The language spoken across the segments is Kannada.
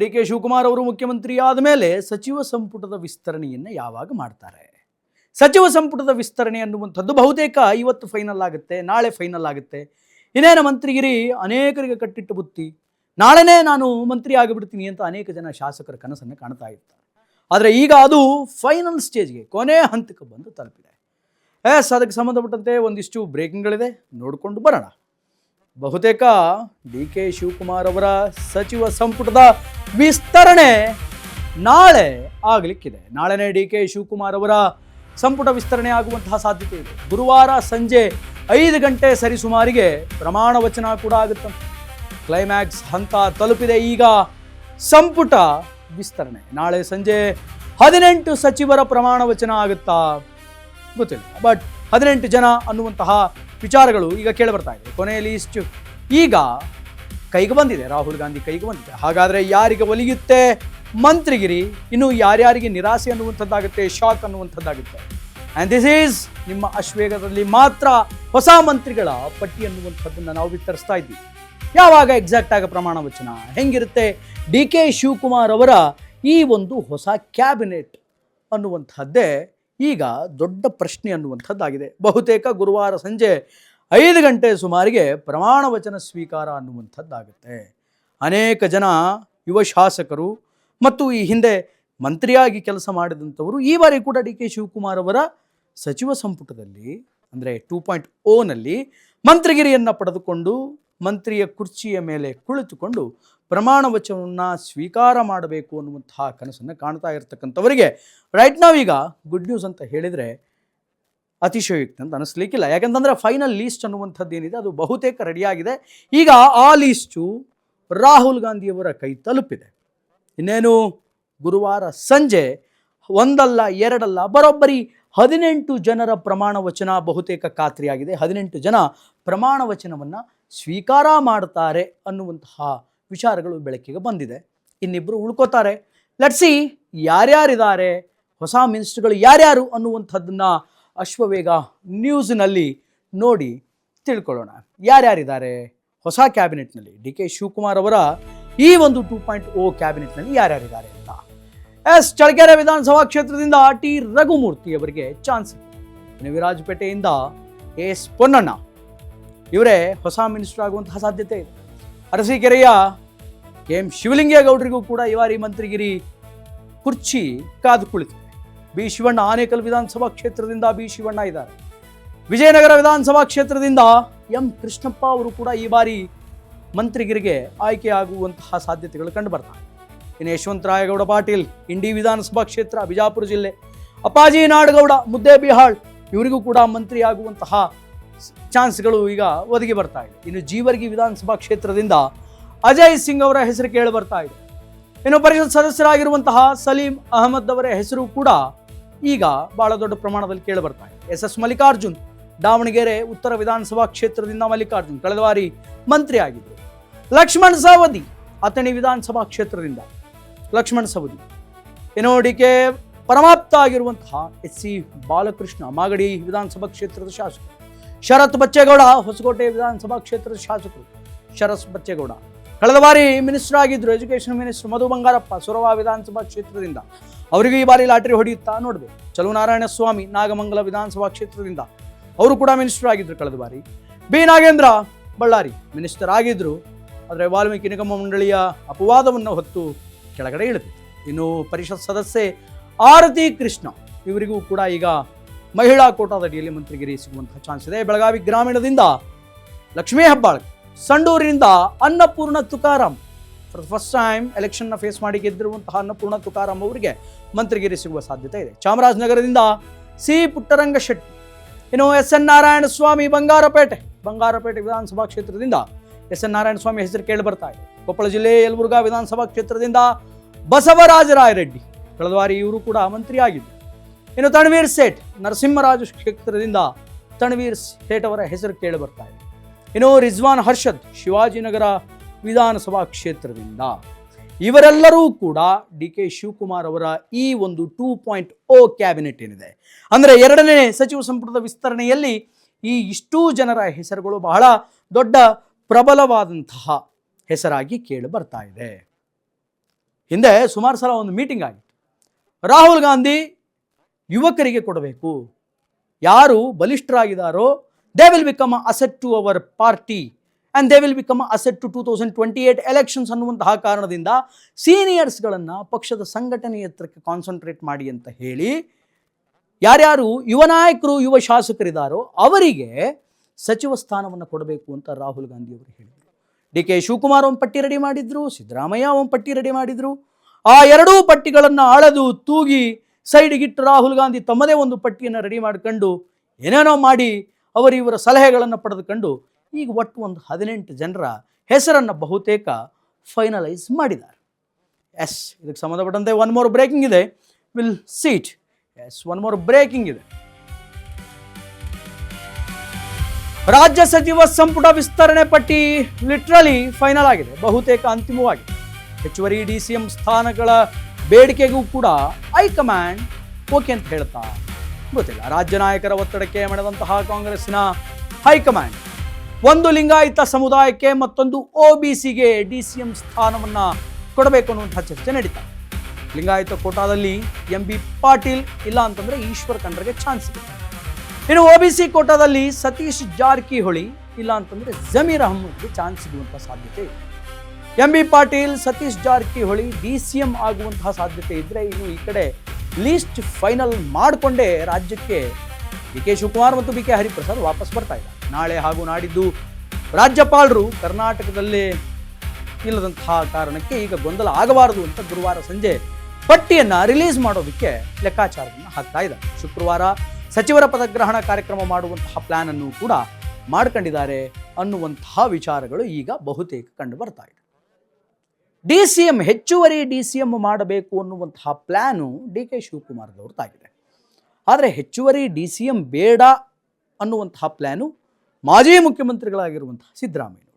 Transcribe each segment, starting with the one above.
ಡಿ ಕೆ ಶಿವಕುಮಾರ್ ಅವರು ಮುಖ್ಯಮಂತ್ರಿ ಆದ ಮೇಲೆ ಸಚಿವ ಸಂಪುಟದ ವಿಸ್ತರಣೆಯನ್ನು ಯಾವಾಗ ಮಾಡ್ತಾರೆ? ಸಚಿವ ಸಂಪುಟದ ವಿಸ್ತರಣೆ ಅನ್ನುವಂಥದ್ದು ಬಹುತೇಕ ಇವತ್ತು ಫೈನಲ್ ಆಗುತ್ತೆ, ನಾಳೆ ಫೈನಲ್ ಆಗುತ್ತೆ. ಇನ್ನೇನು ಮಂತ್ರಿಗಿರಿ ಅನೇಕರಿಗೆ ಕಟ್ಟಿಟ್ಟು ಬುತ್ತಿ, ನಾಳೆನೇ ನಾನು ಮಂತ್ರಿ ಆಗಿಬಿಡ್ತೀನಿ ಅಂತ ಅನೇಕ ಜನ ಶಾಸಕರ ಕನಸನ್ನು ಕಾಣ್ತಾ ಇರ್ತಾರೆ. ಆದರೆ ಈಗ ಅದು ಫೈನಲ್ ಸ್ಟೇಜ್ಗೆ, ಕೊನೆ ಹಂತಕ್ಕೆ ಬಂದು ತಲುಪಿದೆ. ಅದಕ್ಕೆ ಸಂಬಂಧಪಟ್ಟಂತೆ ಒಂದಿಷ್ಟು ಬ್ರೇಕಿಂಗ್ಗಳಿದೆ, ನೋಡಿಕೊಂಡು ಬರೋಣ. ಬಹುತೇಕ ಡಿ ಕೆ ಶಿವಕುಮಾರ್ ಅವರ ಸಚಿವ ಸಂಪುಟದ ವಿಸ್ತರಣೆ ನಾಳೆ ಆಗಲಿಕ್ಕಿದೆ. ನಾಳೆನೇ ಡಿ ಕೆ ಶಿವಕುಮಾರ್ ಅವರ ಸಂಪುಟ ವಿಸ್ತರಣೆ ಆಗುವಂತಹ ಸಾಧ್ಯತೆ ಇದೆ. ಗುರುವಾರ ಸಂಜೆ 5 ಗಂಟೆ ಸರಿಸುಮಾರಿಗೆ ಪ್ರಮಾಣ ವಚನ ಕೂಡ ಆಗುತ್ತಂತೆ. ಕ್ಲೈಮ್ಯಾಕ್ಸ್ ಹಂತ ತಲುಪಿದೆ ಈಗ ಸಂಪುಟ ವಿಸ್ತರಣೆ. ನಾಳೆ ಸಂಜೆ 18 ಸಚಿವರ ಪ್ರಮಾಣ ವಚನ ಆಗುತ್ತಾ ಗೊತ್ತಿಲ್ಲ, ಬಟ್ 18 ಜನ ಅನ್ನುವಂತಹ ವಿಚಾರಗಳು ಈಗ ಕೇಳಿ ಬರ್ತಾ ಇದೆ. ಕೊನೆಯಲ್ಲಿ ಇಷ್ಟು ಈಗ ಕೈಗೆ ಬಂದಿದೆ, ರಾಹುಲ್ ಗಾಂಧಿ ಕೈಗೆ ಬಂದಿದೆ. ಹಾಗಾದರೆ ಯಾರಿಗೆ ಒಲಿಯುತ್ತೆ ಮಂತ್ರಿಗಿರಿ? ಇನ್ನು ಯಾರ್ಯಾರಿಗೆ ನಿರಾಸೆ ಅನ್ನುವಂಥದ್ದಾಗುತ್ತೆ, ಶಾಕ್ ಅನ್ನುವಂಥದ್ದಾಗುತ್ತೆ. ಆ್ಯಂಡ್ ದಿಸ್ ಈಸ್ ನಿಮ್ಮ ಅಶ್ವೇಗದಲ್ಲಿ ಮಾತ್ರ ಹೊಸ ಮಂತ್ರಿಗಳ ಪಟ್ಟಿ ಅನ್ನುವಂಥದ್ದನ್ನು ನಾವು ವಿಸ್ತರಿಸ್ತಾ ಇದ್ದೀವಿ. ಯಾವಾಗ ಎಕ್ಸಾಕ್ಟ್ ಆಗಿ ಪ್ರಮಾಣ ವಚನ, ಹೆಂಗಿರುತ್ತೆ ಡಿ ಕೆ ಶಿವಕುಮಾರ್ ಅವರ ಈ ಒಂದು ಹೊಸ ಕ್ಯಾಬಿನೆಟ್ ಅನ್ನುವಂಥದ್ದೇ ಈಗ ದೊಡ್ಡ ಪ್ರಶ್ನೆ ಅನ್ನುವಂಥದ್ದಾಗಿದೆ. ಬಹುತೇಕ ಗುರುವಾರ ಸಂಜೆ 5 ಗಂಟೆ ಸುಮಾರಿಗೆ ಪ್ರಮಾಣ ವಚನ ಸ್ವೀಕಾರ ಅನ್ನುವಂಥದ್ದಾಗುತ್ತೆ. ಅನೇಕ ಜನ ಯುವ ಶಾಸಕರು ಮತ್ತು ಈ ಹಿಂದೆ ಮಂತ್ರಿಯಾಗಿ ಕೆಲಸ ಮಾಡಿದಂಥವರು ಈ ಬಾರಿ ಕೂಡ ಡಿ ಕೆ ಶಿವಕುಮಾರ್ ಅವರ ಸಚಿವ ಸಂಪುಟದಲ್ಲಿ ಅಂದರೆ 2.0ನಲ್ಲಿ ಮಂತ್ರಿಗಿರಿಯನ್ನು ಪಡೆದುಕೊಂಡು ಮಂತ್ರಿಯ ಕುರ್ಚಿಯ ಮೇಲೆ ಕುಳಿತುಕೊಂಡು ಪ್ರಮಾಣ ವಚನವನ್ನು ಸ್ವೀಕಾರ ಮಾಡಬೇಕು ಅನ್ನುವಂತಹ ಕನಸನ್ನು ಕಾಣ್ತಾ ಇರತಕ್ಕಂಥವರಿಗೆ ರೈಟ್ ನಾವೀಗ ಗುಡ್ ನ್ಯೂಸ್ ಅಂತ ಹೇಳಿದರೆ ಅತಿಶಯೋಕ್ತಿ ಅಂತ ಅನಿಸ್ಲಿಕ್ಕಿಲ್ಲ. ಯಾಕೆಂತಂದರೆ ಫೈನಲ್ ಲೀಸ್ಟ್ ಅನ್ನುವಂಥದ್ದು ಏನಿದೆ ಅದು ಬಹುತೇಕ ರೆಡಿಯಾಗಿದೆ. ಈಗ ಆ ಲೀಸ್ಟು ರಾಹುಲ್ ಗಾಂಧಿಯವರ ಕೈ ತಲುಪಿದೆ. ಇನ್ನೇನು ಗುರುವಾರ ಸಂಜೆ ಒಂದಲ್ಲ ಎರಡಲ್ಲ ಬರೋಬ್ಬರಿ 18 ಜನರ ಪ್ರಮಾಣ ವಚನ ಬಹುತೇಕ ಖಾತ್ರಿಯಾಗಿದೆ. 18 ಜನ ಪ್ರಮಾಣ ವಚನವನ್ನು ಸ್ವೀಕಾರ ಮಾಡ್ತಾರೆ ಅನ್ನುವಂತಹ ವಿಚಾರಗಳು ಬೆಳಕಿಗೆ ಬಂದಿದೆ. ಇನ್ನಿಬ್ಬರು ಉಳ್ಕೋತಾರೆ. ಲೆಟ್ಸ್ ಸಿ ಯಾರ್ಯಾರಿದ್ದಾರೆ, ಹೊಸ ಮಿನಿಸ್ಟರ್ಗಳು ಯಾರ್ಯಾರು ಅನ್ನುವಂಥದ್ದನ್ನು ಅಶ್ವವೇಗ ನ್ಯೂಸ್ನಲ್ಲಿ ನೋಡಿ ತಿಳ್ಕೊಳ್ಳೋಣ. ಯಾರ್ಯಾರಿದ್ದಾರೆ ಹೊಸ ಕ್ಯಾಬಿನೆಟ್ನಲ್ಲಿ, ಡಿ ಕೆ ಶಿವಕುಮಾರ್ ಅವರ ಈ ಒಂದು 2.0 ಕ್ಯಾಬಿನೆಟ್ನಲ್ಲಿ ಯಾರ್ಯಾರಿದ್ದಾರೆ ಅಂತ. ಚಳ್ಳಕೆರೆ ವಿಧಾನಸಭಾ ಕ್ಷೇತ್ರದಿಂದ ಟಿ ರಘುಮೂರ್ತಿ ಅವರಿಗೆ ಚಾನ್ಸ್. ವಿರಾಜಪೇಟೆಯಿಂದ ಎಸ್ ಪೊನ್ನಣ್ಣ ಇವರೇ ಹೊಸ ಮಿನಿಸ್ಟರ್ ಆಗುವಂತಹ ಸಾಧ್ಯತೆ ಇದೆ. ಅರಸೀಕೆರೆಯ ಕೆ ಎಂ ಶಿವಲಿಂಗೇಗೌಡರಿಗೂ ಕೂಡ ಈ ಬಾರಿ ಮಂತ್ರಿಗಿರಿ ಕುರ್ಚಿ ಕಾದು ಕುಳಿತಿದೆ. ಬಿ ಶಿವಣ್ಣ ಆನೇಕಲ್ ವಿಧಾನಸಭಾ ಕ್ಷೇತ್ರದಿಂದ ಬಿ ಶಿವಣ್ಣ ಇದ್ದಾರೆ. ವಿಜಯನಗರ ವಿಧಾನಸಭಾ ಕ್ಷೇತ್ರದಿಂದ ಎಂ ಕೃಷ್ಣಪ್ಪ ಅವರು ಕೂಡ ಈ ಬಾರಿ ಮಂತ್ರಿಗಿರಿಗೆ ಆಯ್ಕೆಯಾಗುವಂತಹ ಸಾಧ್ಯತೆಗಳು ಕಂಡು ಬರ್ತಾರೆ. ಇನ್ನು ಯಶವಂತರಾಯಗೌಡ ಪಾಟೀಲ್ ಇಂಡಿ ವಿಧಾನಸಭಾ ಕ್ಷೇತ್ರ ಬಿಜಾಪುರ ಜಿಲ್ಲೆ, ಅಪ್ಪಾಜಿ ನಾಡಗೌಡ ಮುದ್ದೇಬಿಹಾಳ್ ಇವರಿಗೂ ಕೂಡ ಮಂತ್ರಿ ಆಗುವಂತಹ ಚಾನ್ಸ್ಗಳು ಈಗ ಒದಗಿ ಬರ್ತಾ ಇದೆ. ಇನ್ನು ಜೀವರ್ಗಿ ವಿಧಾನಸಭಾ ಕ್ಷೇತ್ರದಿಂದ ಅಜಯ್ ಸಿಂಗ್ ಅವರ ಹೆಸರು ಕೇಳಿ ಬರ್ತಾ ಇದೆ. ಇನ್ನು ಪರಿಷತ್ ಸದಸ್ಯರಾಗಿರುವಂತಹ ಸಲೀಂ ಅಹಮದ್ ಅವರ ಹೆಸರು ಕೂಡ ಈಗ ಬಹಳ ದೊಡ್ಡ ಪ್ರಮಾಣದಲ್ಲಿ ಕೇಳಿ ಬರ್ತಾ ಇದೆ. ಎಸ್ ಎಸ್ ಮಲ್ಲಿಕಾರ್ಜುನ್ ದಾವಣಗೆರೆ ಉತ್ತರ ವಿಧಾನಸಭಾ ಕ್ಷೇತ್ರದಿಂದ ಮಲ್ಲಿಕಾರ್ಜುನ್ ಕಳೆದ ಬಾರಿ ಮಂತ್ರಿ ಆಗಿದ್ದರು. ಲಕ್ಷ್ಮಣ್ ಸವದಿ ಅಥಣಿ ವಿಧಾನಸಭಾ ಕ್ಷೇತ್ರದಿಂದ ಲಕ್ಷ್ಮಣ್ ಸವದಿ. ಇನ್ನು ಡಿ ಕೆ ಪರಮಾಪ್ತ ಆಗಿರುವಂತಹ ಎಸ್ ಸಿ ಬಾಲಕೃಷ್ಣ ಮಾಗಡಿ ವಿಧಾನಸಭಾ ಕ್ಷೇತ್ರದ ಶಾಸಕರು. ಶರತ್ ಬಚ್ಚೇಗೌಡ ಹೊಸಕೋಟೆ ವಿಧಾನಸಭಾ ಕ್ಷೇತ್ರದ ಶಾಸಕರು. ಶರತ್ ಬಚ್ಚೇಗೌಡ ಕಳೆದ ಬಾರಿ ಮಿನಿಸ್ಟರ್ ಆಗಿದ್ದರು. ಎಜುಕೇಷನ್ ಮಿನಿಸ್ಟರ್ ಮಧು ಬಂಗಾರಪ್ಪ ಸೊರವ ವಿಧಾನಸಭಾ ಕ್ಷೇತ್ರದಿಂದ, ಅವರಿಗೂ ಈ ಬಾರಿ ಲಾಟರಿ ಹೊಡೆಯುತ್ತಾ ನೋಡಬೇಕು. ಚಲುನಾರಾಯಣ ಸ್ವಾಮಿ ನಾಗಮಂಗಲ ವಿಧಾನಸಭಾ ಕ್ಷೇತ್ರದಿಂದ ಅವರು ಕೂಡ ಮಿನಿಸ್ಟರ್ ಆಗಿದ್ದರು ಕಳೆದ ಬಾರಿ. ಬಿ ನಾಗೇಂದ್ರ ಬಳ್ಳಾರಿ ಮಿನಿಸ್ಟರ್ ಆಗಿದ್ದರು, ಆದರೆ ವಾಲ್ಮೀಕಿ ನಿಗಮ ಮಂಡಳಿಯ ಅಪವಾದವನ್ನು ಹೊತ್ತು ಕೆಳಗಡೆ ಇಳಿದಿತ್ತು. ಇನ್ನು ಪರಿಷತ್ ಸದಸ್ಯೆ ಆರತಿ ಕೃಷ್ಣ ಇವರಿಗೂ ಕೂಡ ಈಗ ಮಹಿಳಾ ಕೋಟಾದಡಿಯಲ್ಲಿ ಮಂತ್ರಿಗಿರಿ ಸಿಗುವಂತಹ ಚಾನ್ಸ್ ಇದೆ. ಬೆಳಗಾವಿ ಗ್ರಾಮೀಣದಿಂದ ಲಕ್ಷ್ಮೀ ಹೆಬ್ಬಾಳ್ಕರ್, ಸಂಡೂರಿನಿಂದ Annapurna Tukaram for first time ಎಲೆಕ್ಷನ್ನ ಫೇಸ್ ಮಾಡಿ ಗೆದ್ದಿರುವಂತಹ ಅನ್ನಪೂರ್ಣ ತುಕಾರಾಮ್ ಅವರಿಗೆ ಮಂತ್ರಿಗಿರಿ ಸಿಗುವ ಸಾಧ್ಯತೆ ಇದೆ. ಚಾಮರಾಜನಗರದಿಂದ ಸಿ ಪುಟ್ಟರಂಗ ಶೆಟ್ಟಿ. ಇನ್ನು ಎಸ್ ಎನ್ ನಾರಾಯಣ ಸ್ವಾಮಿ ಬಂಗಾರಪೇಟೆ ವಿಧಾನಸಭಾ ಕ್ಷೇತ್ರದಿಂದ ಎಸ್ ಎನ್ ನಾರಾಯಣ ಸ್ವಾಮಿ ಹೆಸರು ಕೇಳಿ ಬರ್ತಾ ಇದೆ. ಕೊಪ್ಪಳ ಜಿಲ್ಲೆ ಯಲಬುರ್ಗಾ ವಿಧಾನಸಭಾ ಕ್ಷೇತ್ರದಿಂದ ಬಸವರಾಜರಾಯ ರೆಡ್ಡಿ ಕಳೆದ ಬಾರಿ ಇವರು ಕೂಡ ಮಂತ್ರಿ ಆಗಿದ್ದರು. ಇನ್ನು ತಣವೀರ್ ಸೇಠ್ ನರಸಿಂಹರಾಜು ಕ್ಷೇತ್ರದಿಂದ ತಣವೀರ್ ಸೇಠ್ ಅವರ ಹೆಸರು ಕೇಳಿ ಬರ್ತಾ ಇದೆ. ಇನ್ನು ರಿಜ್ವಾನ್ ಹರ್ಷದ್ ಶಿವಾಜಿನಗರ ವಿಧಾನಸಭಾ ಕ್ಷೇತ್ರದಿಂದ ಇವರೆಲ್ಲರೂ ಕೂಡ ಡಿ ಕೆ ಶಿವಕುಮಾರ್ ಅವರ ಈ ಒಂದು 2.0 ಕ್ಯಾಬಿನೆಟ್ ಏನಿದೆ, ಅಂದರೆ 2ನೇ ಸಚಿವ ಸಂಪುಟದ ವಿಸ್ತರಣೆಯಲ್ಲಿ ಈ ಇಷ್ಟೂ ಜನರ ಹೆಸರುಗಳು ಬಹಳ ದೊಡ್ಡ ಪ್ರಬಲವಾದಂತಹ ಹೆಸರಾಗಿ ಕೇಳಿ ಬರ್ತಾ ಇದೆ. ಹಿಂದೆ ಸುಮಾರು ಸಲ ಒಂದು ಮೀಟಿಂಗ್ ಆಗಿತ್ತು. ರಾಹುಲ್ ಗಾಂಧಿ ಯುವಕರಿಗೆ ಕೊಡಬೇಕು, ಯಾರು ಬಲಿಷ್ಠರಾಗಿದ್ದಾರೋ they will become a asset to our party and they will become a asset to 2028 elections ಅನ್ನುವಂತಹ ಕಾರಣದಿಂದ ಸೀನಿಯರ್ಸ್ಗಳನ್ನು ಪಕ್ಷದ ಸಂಘಟನೆ ಎತ್ತರಕ್ಕೆ ಕಾನ್ಸಂಟ್ರೇಟ್ ಮಾಡಿ ಅಂತ ಹೇಳಿ ಯಾರ್ಯಾರು ಯುವ ನಾಯಕರು ಯುವ ಶಾಸಕರಿದ್ದಾರೋ ಅವರಿಗೆ ಸಚಿವ ಸ್ಥಾನವನ್ನು ಕೊಡಬೇಕು ಅಂತ ರಾಹುಲ್ ಗಾಂಧಿ ಅವರು ಹೇಳಿದರು. ಡಿ ಕೆ ಶಿವಕುಮಾರ್ ಒಂದು ಪಟ್ಟಿ ರೆಡಿ ಮಾಡಿದ್ರು, ಸಿದ್ದರಾಮಯ್ಯ ಒಂದು ಪಟ್ಟಿ ರೆಡಿ ಮಾಡಿದರು. ಆ ಎರಡೂ ಪಟ್ಟಿಗಳನ್ನು ಅಳೆದು ತೂಗಿ ಸೈಡ್ಗಿಟ್ಟು ರಾಹುಲ್ ಗಾಂಧಿ ತಮ್ಮದೇ ಒಂದು ಪಟ್ಟಿಯನ್ನು ರೆಡಿ ಮಾಡ್ಕೊಂಡು ಏನೇನೋ ಮಾಡಿ ಇವರ ಸಲಹೆಗಳನ್ನು ಪಡೆದುಕೊಂಡು ಈಗ ಒಟ್ಟು ಒಂದು 18 ಜನರ ಹೆಸರನ್ನು ಬಹುತೇಕ ಫೈನಲೈಸ್ ಮಾಡಿದ್ದಾರೆ. ಎಸ್, ಇದಕ್ಕೆ ಸಂಬಂಧಪಟ್ಟಂತೆ ಒನ್ ಮೋರ್ ಬ್ರೇಕಿಂಗ್ ಇದೆ, will seat. Yes, one more breaking ಇದೆ. ರಾಜ್ಯ ಸಚಿವ ಸಂಪುಟ ವಿಸ್ತರಣೆ ಪಟ್ಟಿ ಲಿಟ್ರಲಿ ಫೈನಲ್ ಆಗಿದೆ, ಬಹುತೇಕ ಅಂತಿಮವಾಗಿದೆ. ಹೆಚ್ಚುವರಿ DCM ಸ್ಥಾನಗಳ ಬೇಡಿಕೆಗೂ ಕೂಡ ಹೈಕಮಾಂಡ್ ಓಕೆ ಅಂತ ಹೇಳ್ತಾ ಗೊತ್ತಿಲ್ಲ. ರಾಜ್ಯ ನಾಯಕರ ಒತ್ತಡಕ್ಕೆ ಮಣಿದಂತಹ ಕಾಂಗ್ರೆಸ್ಸಿನ ಹೈಕಮಾಂಡ್ ಒಂದು ಲಿಂಗಾಯತ ಸಮುದಾಯಕ್ಕೆ ಮತ್ತೊಂದು OBCಗೆ DCM ಸ್ಥಾನವನ್ನು ಕೊಡಬೇಕು ಅನ್ನುವಂಥ ಚರ್ಚೆ ನಡೀತಾ. ಲಿಂಗಾಯತ ಕೋಟಾದಲ್ಲಿ MB ಪಾಟೀಲ್, ಇಲ್ಲ ಅಂತಂದರೆ ಈಶ್ವರ್ ಖಂಡ್ರೆಗೆ ಚಾನ್ಸ್ ಇದೆ. ಇನ್ನು OBC ಕೋಟಾದಲ್ಲಿ ಸತೀಶ್ ಜಾರಕಿಹೊಳಿ, ಇಲ್ಲ ಅಂತಂದರೆ ಜಮೀರ್ ಅಹ್ಮದ್ಗೆ ಚಾನ್ಸ್ ಸಿಗುವಂಥ ಸಾಧ್ಯತೆ ಇದೆ. MB ಪಾಟೀಲ್, ಸತೀಶ್ ಜಾರಕಿಹೊಳಿ DCM ಆಗುವಂತಹ ಸಾಧ್ಯತೆ ಇದ್ದರೆ, ಇನ್ನು ಈ ಕಡೆ ಲೀಸ್ಟ್ ಫೈನಲ್ ಮಾಡಿಕೊಂಡೇ ರಾಜ್ಯಕ್ಕೆ DK ಶಿವಕುಮಾರ್ ಮತ್ತು BK ಹರಿಪ್ರಸಾದ್ ವಾಪಸ್ ಬರ್ತಾ ಇದ್ದಾರೆ. ನಾಳೆ ಹಾಗೂ ನಾಡಿದ್ದು ರಾಜ್ಯಪಾಲರು ಕರ್ನಾಟಕದಲ್ಲೇ ಇಲ್ಲದಂತಹ ಕಾರಣಕ್ಕೆ ಈಗ ಗೊಂದಲ ಆಗಬಾರದು ಅಂತ ಗುರುವಾರ ಸಂಜೆ ಪಟ್ಟಿಯನ್ನು ರಿಲೀಸ್ ಮಾಡೋದಕ್ಕೆ ಲೆಕ್ಕಾಚಾರವನ್ನು ಹಾಕ್ತಾ ಇದ್ದಾರೆ. ಶುಕ್ರವಾರ ಸಚಿವರ ಪದಗ್ರಹಣ ಕಾರ್ಯಕ್ರಮ ಮಾಡುವಂತಹ ಪ್ಲಾನ್ ಅನ್ನು ಕೂಡ ಮಾಡ್ಕೊಂಡಿದ್ದಾರೆ ಅನ್ನುವಂತಹ ವಿಚಾರಗಳು ಈಗ ಬಹುತೇಕ ಕಂಡು ಬರ್ತಾ ಇದೆ. DCM, ಹೆಚ್ಚುವರಿ DCM ಮಾಡಬೇಕು ಅನ್ನುವಂತಹ ಪ್ಲ್ಯಾನು DK ಶಿವಕುಮಾರ್ದವ್ರದ್ದಾಗಿದೆ. ಆದರೆ ಹೆಚ್ಚುವರಿ DCM ಬೇಡ ಅನ್ನುವಂತಹ ಪ್ಲ್ಯಾನು ಮಾಜಿ ಮುಖ್ಯಮಂತ್ರಿಗಳಾಗಿರುವಂತಹ ಸಿದ್ದರಾಮಯ್ಯ.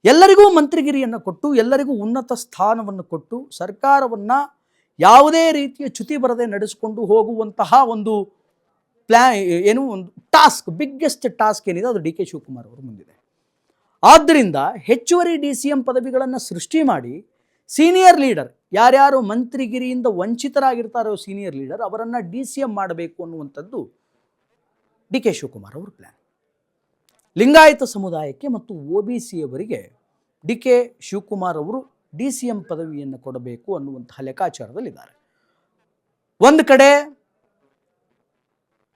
ಎಲ್ಲರಿಗೂ ಮಂತ್ರಿಗಿರಿಯನ್ನು ಕೊಟ್ಟು, ಎಲ್ಲರಿಗೂ ಉನ್ನತ ಸ್ಥಾನವನ್ನು ಕೊಟ್ಟು, ಸರ್ಕಾರವನ್ನು ಯಾವುದೇ ರೀತಿಯ ಚ್ಯುತಿ ಬರದೆ ನಡೆಸಿಕೊಂಡು ಹೋಗುವಂತಹ ಒಂದು ಒಂದು ಟಾಸ್ಕ್, ಬಿಗ್ಗೆಸ್ಟ್ ಟಾಸ್ಕ್ ಏನಿದೆ ಅದು DK ಶಿವಕುಮಾರ್ ಅವರು ಮುಂದಿದೆ. ಆದ್ದರಿಂದ ಹೆಚ್ಚುವರಿ DCM ಪದವಿಗಳನ್ನು ಸೃಷ್ಟಿ ಮಾಡಿ ಸೀನಿಯರ್ ಲೀಡರ್, ಯಾರ್ಯಾರು ಮಂತ್ರಿಗಿರಿಯಿಂದ ವಂಚಿತರಾಗಿರ್ತಾರೋ ಸೀನಿಯರ್ ಲೀಡರ್, ಅವರನ್ನು DCM ಮಾಡಬೇಕು ಅನ್ನುವಂಥದ್ದು DK ಶಿವಕುಮಾರ್ ಅವ್ರ ಪ್ಲ್ಯಾನ್. ಲಿಂಗಾಯತ ಸಮುದಾಯಕ್ಕೆ ಮತ್ತು OBCಯವರಿಗೆ DK ಶಿವಕುಮಾರ್ ಅವರು DCM ಪದವಿಯನ್ನು ಕೊಡಬೇಕು ಅನ್ನುವಂತಹ ಲೆಕ್ಕಾಚಾರದಲ್ಲಿದ್ದಾರೆ. ಒಂದು ಕಡೆ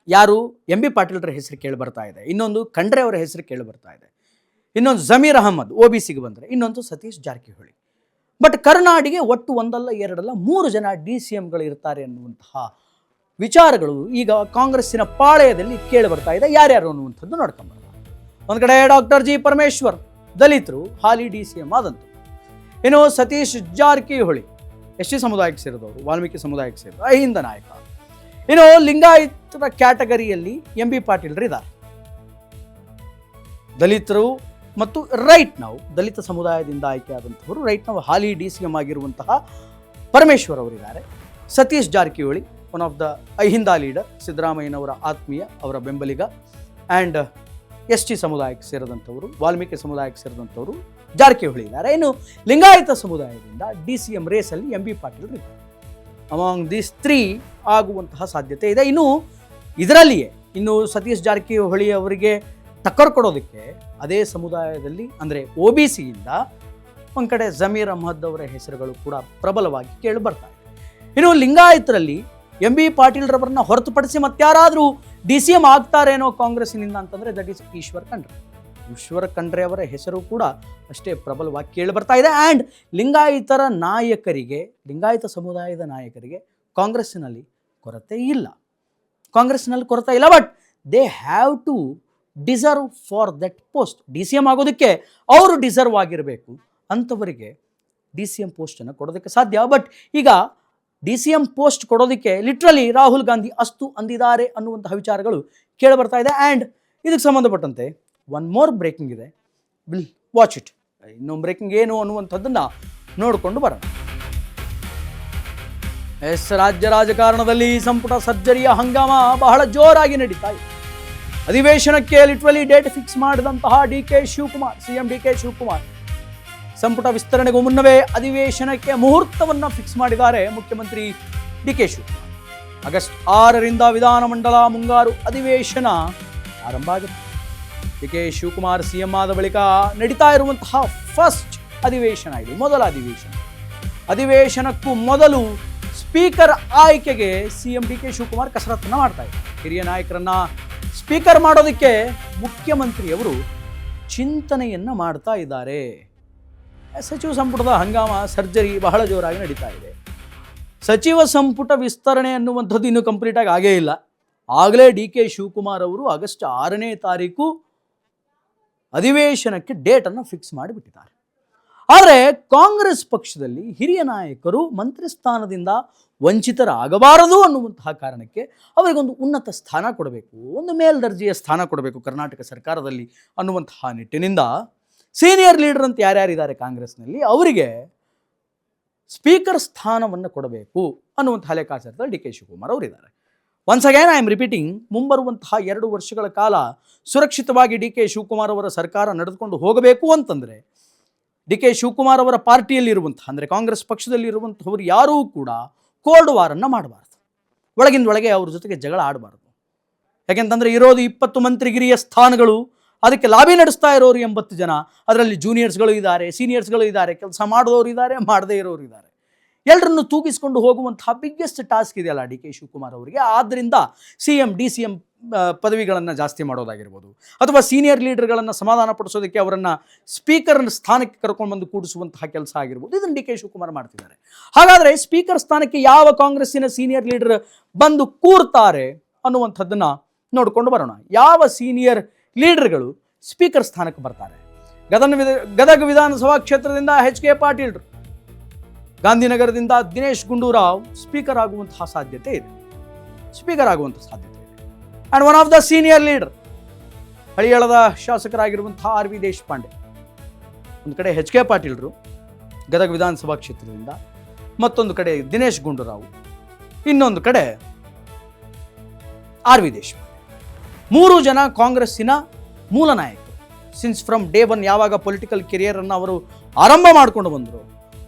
ಯಾರು MB ಪಾಟೀಲ್ರ ಹೆಸರು ಕೇಳಿ ಬರ್ತಾ ಇದೆ, ಇನ್ನೊಂದು ಖಂಡ್ರೆ ಅವರ ಹೆಸರು ಕೇಳಿ ಬರ್ತಾ ಇದೆ, ಇನ್ನೊಂದು ಜಮೀರ್ ಅಹ್ಮದ್ OBCಗೆ ಬಂದರೆ, ಇನ್ನೊಂದು ಸತೀಶ್ ಜಾರಕಿಹೊಳಿ. ಬಟ್ ಕರ್ನಾಡಿಗೆ ಒಟ್ಟು ಒಂದಲ್ಲ ಎರಡಲ್ಲ 3 ಜನ DCMಗಳು ಇರ್ತಾರೆ ಅನ್ನುವಂತಹ ವಿಚಾರಗಳು ಈಗ ಕಾಂಗ್ರೆಸ್ಸಿನ ಪಾಳೆಯದಲ್ಲಿ ಕೇಳಿ ಬರ್ತಾ ಇದೆ. ಯಾರ್ಯಾರು ಅನ್ನುವಂಥದ್ದು ನೋಡ್ಕೊಂಬರೋಣ. ಒಂದು ಕಡೆ ಡಾಕ್ಟರ್ ಜಿ ಪರಮೇಶ್ವರ್, ದಲಿತರು, ಹಾಲಿ DCM ಆದಂತು. ಇನ್ನು ಸತೀಶ್ ಜಾರಕಿಹೊಳಿ ST ಸಮುದಾಯಕ್ಕೆ ಸೇರಿದವರು, ವಾಲ್ಮೀಕಿ ಸಮುದಾಯಕ್ಕೆ ಸೇರಿದವರು, ಅಹಿಂದ ನಾಯಕ. ಇನ್ನು ಲಿಂಗಾಯತರ ಕ್ಯಾಟಗರಿಯಲ್ಲಿ MB ಪಾಟೀಲ್ರು ಇದ್ದಾರೆ. ದಲಿತರು ಮತ್ತು ರೈಟ್ ನಾವು ದಲಿತ ಸಮುದಾಯದಿಂದ ಆಯ್ಕೆಯಾದಂಥವರು, ರೈಟ್ ನಾವು ಹಾಲಿ DCM ಆಗಿರುವಂತಹ ಪರಮೇಶ್ವರ್ ಅವರಿದ್ದಾರೆ. Satish Jarkiholi, one of the Ahinda leader, ಸಿದ್ದರಾಮಯ್ಯನವರ ಆತ್ಮೀಯ, ಅವರ ಬೆಂಬಲಿಗ. ಆ್ಯಂಡ್ ST ಸಮುದಾಯಕ್ಕೆ ಸೇರಿದಂಥವರು, ವಾಲ್ಮೀಕಿ ಸಮುದಾಯಕ್ಕೆ ಸೇರಿದಂಥವರು ಜಾರಕಿಹೊಳಿ ಇದ್ದಾರೆ. ಇನ್ನು ಲಿಂಗಾಯತ ಸಮುದಾಯದಿಂದ DCM ರೇಸಲ್ಲಿ MB ಪಾಟೀಲ್ ಇದ್ದಾರೆ. ಅಮಾಂಗ್ ದೀಸ್ 3 ಆಗುವಂತಹ ಸಾಧ್ಯತೆ ಇದೆ. ಇನ್ನು ಇದರಲ್ಲಿಯೇ ಇನ್ನು ಸತೀಶ್ ಜಾರಕಿಹೊಳಿ ಅವರಿಗೆ ಟಕ್ಕರ್ ಕೊಡೋದಕ್ಕೆ ಅದೇ ಸಮುದಾಯದಲ್ಲಿ ಅಂದರೆ OBCಯಿಂದ ಒಂದು ಕಡೆ ಜಮೀರ್ ಅಹ್ಮದ್ ಅವರ ಹೆಸರುಗಳು ಕೂಡ ಪ್ರಬಲವಾಗಿ ಕೇಳಿ ಬರ್ತಾ ಇದೆ. ಇನ್ನು ಲಿಂಗಾಯತರಲ್ಲಿ MB ಪಾಟೀಲ್ರವರನ್ನ ಹೊರತುಪಡಿಸಿ ಮತ್ತಾರಾದರೂ DCM ಆಗ್ತಾರೇನೋ ಕಾಂಗ್ರೆಸ್ಸಿನಿಂದ ಅಂತಂದರೆ ದಟ್ ಈಸ್ ಈಶ್ವರ್ ಖಂಡ್ರೆ. ಈಶ್ವರ್ ಖಂಡ್ರೆ ಅವರ ಹೆಸರು ಕೂಡ ಅಷ್ಟೇ ಪ್ರಬಲವಾಗಿ ಕೇಳಿ ಬರ್ತಾ ಇದೆ. ಆ್ಯಂಡ್ ಲಿಂಗಾಯತರ ನಾಯಕರಿಗೆ, ಲಿಂಗಾಯತ ಸಮುದಾಯದ ನಾಯಕರಿಗೆ ಕಾಂಗ್ರೆಸ್ಸಿನಲ್ಲಿ ಕೊರತೆ ಇಲ್ಲ, but they have to deserve for that post. DCM ಆಗೋದಕ್ಕೆ ಅವರು ಡಿಸರ್ವ್ ಆಗಿರಬೇಕು, ಅಂಥವರಿಗೆ DCM ಪೋಸ್ಟನ್ನು ಕೊಡೋದಕ್ಕೆ ಸಾಧ್ಯ. ಬಟ್ ಈಗ DCM ಪೋಸ್ಟ್ ಕೊಡೋದಕ್ಕೆ ಲಿಟ್ರಲಿ ರಾಹುಲ್ ಗಾಂಧಿ ಅಸ್ತು ಅಂದಿದ್ದಾರೆ ಅನ್ನುವಂತಹ ವಿಚಾರಗಳು ಕೇಳಿ ಬರ್ತಾ ಇದೆ. ಆ್ಯಂಡ್ ಇದಕ್ಕೆ ಸಂಬಂಧಪಟ್ಟಂತೆ ಒನ್ ಮೋರ್ ಬ್ರೇಕಿಂಗ್ ಇದೆ, ವಿಲ್ ವಾಚ್ ಇಟ್. ಇನ್ನೊಂದು ಬ್ರೇಕಿಂಗ್ ಏನು ಅನ್ನುವಂಥದ್ದನ್ನು ನೋಡಿಕೊಂಡು ಬರೋಣ. ರಾಜ್ಯ ರಾಜಕಾರಣದಲ್ಲಿ ಸಂಪುಟ ಸರ್ಜರಿಯ ಹಂಗಾಮ ಬಹಳ ಜೋರಾಗಿ ನಡೀತಾ ಇದೆ. ಅಧಿವೇಶನಕ್ಕೆ ಲಿಟ್ರಲಿ ಡೇಟ್ ಫಿಕ್ಸ್ ಮಾಡಿದಂತಹ CM DK ಶಿವಕುಮಾರ್ ಸಂಪುಟ ವಿಸ್ತರಣೆಗೂ ಮುನ್ನವೇ ಅಧಿವೇಶನಕ್ಕೆ ಮುಹೂರ್ತವನ್ನು ಫಿಕ್ಸ್ ಮಾಡಿದ್ದಾರೆ ಮುಖ್ಯಮಂತ್ರಿ ಡಿ.ಕೆ. ಶಿವಕುಮಾರ್. ಆಗಸ್ಟ್ 6ರಿಂದ ವಿಧಾನಮಂಡಲ ಮುಂಗಾರು ಅಧಿವೇಶನ ಆರಂಭ ಆಗುತ್ತೆ. ಡಿ.ಕೆ. ಶಿವಕುಮಾರ್ ಸಿಎಂ ಆದ ಬಳಿಕ ನಡೀತಾ ಇರುವಂತಹ ಫಸ್ಟ್ ಅಧಿವೇಶನ ಇದು, ಮೊದಲ ಅಧಿವೇಶನ. ಅಧಿವೇಶನಕ್ಕೂ ಮೊದಲು ಸ್ಪೀಕರ್ ಆಯ್ಕೆಗೆ ಸಿಎಂ ಡಿ.ಕೆ. ಶಿವಕುಮಾರ್ ಕಸರತ್ತನ್ನು ಮಾಡ್ತಾ ಇದ್ದಾರೆ. ಹಿರಿಯ ನಾಯಕರನ್ನ ಸ್ಪೀಕರ್ ಮಾಡೋದಕ್ಕೆ ಮುಖ್ಯಮಂತ್ರಿಯವರು ಚಿಂತನೆಯನ್ನು ಮಾಡ್ತಾ ಇದ್ದಾರೆ. ಸಚಿವ ಸಂಪುಟದ ಹಂಗಾಮ ಸರ್ಜರಿ ಬಹಳ ಜೋರಾಗಿ ನಡೀತಾ ಇದೆ. ಸಚಿವ ಸಂಪುಟ ವಿಸ್ತರಣೆ ಅನ್ನುವಂಥದ್ದು ಇನ್ನೂ ಕಂಪ್ಲೀಟಾಗಿ ಆಗೇ ಇಲ್ಲ. ಆಗಲೇ ಡಿ.ಕೆ. ಶಿವಕುಮಾರ್ ಅವರು ಆಗಸ್ಟ್ 6ನೇ ತಾರೀಕು ಅಧಿವೇಶನಕ್ಕೆ ಡೇಟನ್ನು ಫಿಕ್ಸ್ ಮಾಡಿಬಿಟ್ಟಿದ್ದಾರೆ. ಆದರೆ ಕಾಂಗ್ರೆಸ್ ಪಕ್ಷದಲ್ಲಿ ಹಿರಿಯ ನಾಯಕರು ಮಂತ್ರಿ ಸ್ಥಾನದಿಂದ ವಂಚಿತರಾಗಬಾರದು ಅನ್ನುವಂತಹ ಕಾರಣಕ್ಕೆ ಅವರಿಗೊಂದು ಉನ್ನತ ಸ್ಥಾನ ಕೊಡಬೇಕು, ಒಂದು ಮೇಲ್ದರ್ಜೆಯ ಸ್ಥಾನ ಕೊಡಬೇಕು ಕರ್ನಾಟಕ ಸರ್ಕಾರದಲ್ಲಿ ಅನ್ನುವಂತಹ ನಿಟ್ಟಿನಿಂದ ಸೀನಿಯರ್ ಲೀಡರ್ ಅಂತ ಯಾರ್ಯಾರಿದ್ದಾರೆ ಕಾಂಗ್ರೆಸ್ನಲ್ಲಿ ಅವರಿಗೆ ಸ್ಪೀಕರ್ ಸ್ಥಾನವನ್ನು ಕೊಡಬೇಕು ಅನ್ನುವಂತಹ ಲೆಕ್ಕಾಚಾರದಲ್ಲಿ ಡಿ.ಕೆ. ಶಿವಕುಮಾರ್ ಅವರಿದ್ದಾರೆ. Once again I am repeating, ಮುಂಬರುವಂತಹ 2 ವರ್ಷಗಳ ಕಾಲ ಸುರಕ್ಷಿತವಾಗಿ ಡಿ.ಕೆ. ಶಿವಕುಮಾರ್ ಅವರ ಸರ್ಕಾರ ನಡೆದುಕೊಂಡು ಹೋಗಬೇಕು ಅಂತಂದರೆ ಡಿ.ಕೆ. ಶಿವಕುಮಾರ್ ಅವರ ಪಾರ್ಟಿಯಲ್ಲಿರುವಂತಹ ಅಂದರೆ ಕಾಂಗ್ರೆಸ್ ಪಕ್ಷದಲ್ಲಿರುವಂಥವ್ರು ಯಾರೂ ಕೂಡ ಕೋಲ್ಡ್ ವಾರನ್ನು ಮಾಡಬಾರ್ದು, ಒಳಗಿಂದೊಳಗೆ ಅವ್ರ ಜೊತೆಗೆ ಜಗಳ ಆಡಬಾರ್ದು. ಯಾಕೆಂತಂದರೆ ಇರೋದು 20 ಮಂತ್ರಿಗಿರಿಯ ಸ್ಥಾನಗಳು, ಅದಕ್ಕೆ ಲಾಬಿ ನಡೆಸ್ತಾ ಇರೋರು 80 ಜನ. ಅದರಲ್ಲಿ ಜೂನಿಯರ್ಸ್ಗಳು ಇದ್ದಾರೆ, ಸೀನಿಯರ್ಸ್ಗಳು ಇದ್ದಾರೆ, ಕೆಲಸ ಮಾಡಿದವರು ಇದ್ದಾರೆ, ಮಾಡದೇ ಇರೋರು ಇದ್ದಾರೆ. ಎಲ್ಲರನ್ನು ತೂಗಿಸ್ಕೊಂಡು ಹೋಗುವಂತಹ ಬಿಗ್ಗೆಸ್ಟ್ ಟಾಸ್ಕ್ ಇದೆಯಲ್ಲ ಡಿ.ಕೆ. ಶಿವಕುಮಾರ್ ಅವರಿಗೆ. ಆದ್ದರಿಂದ CM DCM ಪದವಿಗಳನ್ನು ಜಾಸ್ತಿ ಮಾಡೋದಾಗಿರ್ಬೋದು, ಅಥವಾ ಸೀನಿಯರ್ ಲೀಡರ್ಗಳನ್ನು ಸಮಾಧಾನ ಪಡಿಸೋದಕ್ಕೆ ಅವರನ್ನು ಸ್ಪೀಕರ್ ಸ್ಥಾನಕ್ಕೆ ಕರ್ಕೊಂಡು ಬಂದು ಕೂಡಿಸುವಂತಹ ಕೆಲಸ ಆಗಿರ್ಬೋದು, ಇದನ್ನು ಡಿ.ಕೆ. ಶಿವಕುಮಾರ್ ಮಾಡ್ತಿದ್ದಾರೆ. ಹಾಗಾದರೆ ಸ್ಪೀಕರ್ ಸ್ಥಾನಕ್ಕೆ ಯಾವ ಕಾಂಗ್ರೆಸ್ಸಿನ ಸೀನಿಯರ್ ಲೀಡರ್ ಬಂದು ಕೂರ್ತಾರೆ ಅನ್ನುವಂಥದ್ದನ್ನು ನೋಡಿಕೊಂಡು ಬರೋಣ. ಯಾವ ಸೀನಿಯರ್ ಲೀಡರ್ಗಳು ಸ್ಪೀಕರ್ ಸ್ಥಾನಕ್ಕೆ ಬರ್ತಾರೆ? ಗದಗ ವಿಧಾನಸಭಾ ಕ್ಷೇತ್ರದಿಂದ H.K. ಪಾಟೀಲ್, ಗಾಂಧಿನಗರದಿಂದ ದಿನೇಶ್ ಗುಂಡೂರಾವ್ ಸ್ಪೀಕರ್ ಆಗುವಂತಹ ಸಾಧ್ಯತೆ ಇದೆ. And one of the senior leader ಹಳಿಯಾಳದ ಶಾಸಕರಾಗಿರುವಂತಹ R.V. ದೇಶಪಾಂಡೆ. ಒಂದು ಕಡೆ H.K. ಪಾಟೀಲ್ರು ಗದಗ ವಿಧಾನಸಭಾ ಕ್ಷೇತ್ರದಿಂದ, ಮತ್ತೊಂದು ಕಡೆ ದಿನೇಶ್ ಗುಂಡೂರಾವ್, ಇನ್ನೊಂದು ಕಡೆ R.V. ದೇಶಪಾಂಡೆ. 3 ಜನ ಕಾಂಗ್ರೆಸ್ಸಿನ ಮೂಲ ನಾಯಕರು. ಸಿನ್ಸ್ ಫ್ರಮ್ ಡೇ 1 ಯಾವಾಗ ಪೊಲಿಟಿಕಲ್ ಕೆರಿಯರನ್ನು ಅವರು ಆರಂಭ ಮಾಡಿಕೊಂಡು ಬಂದರು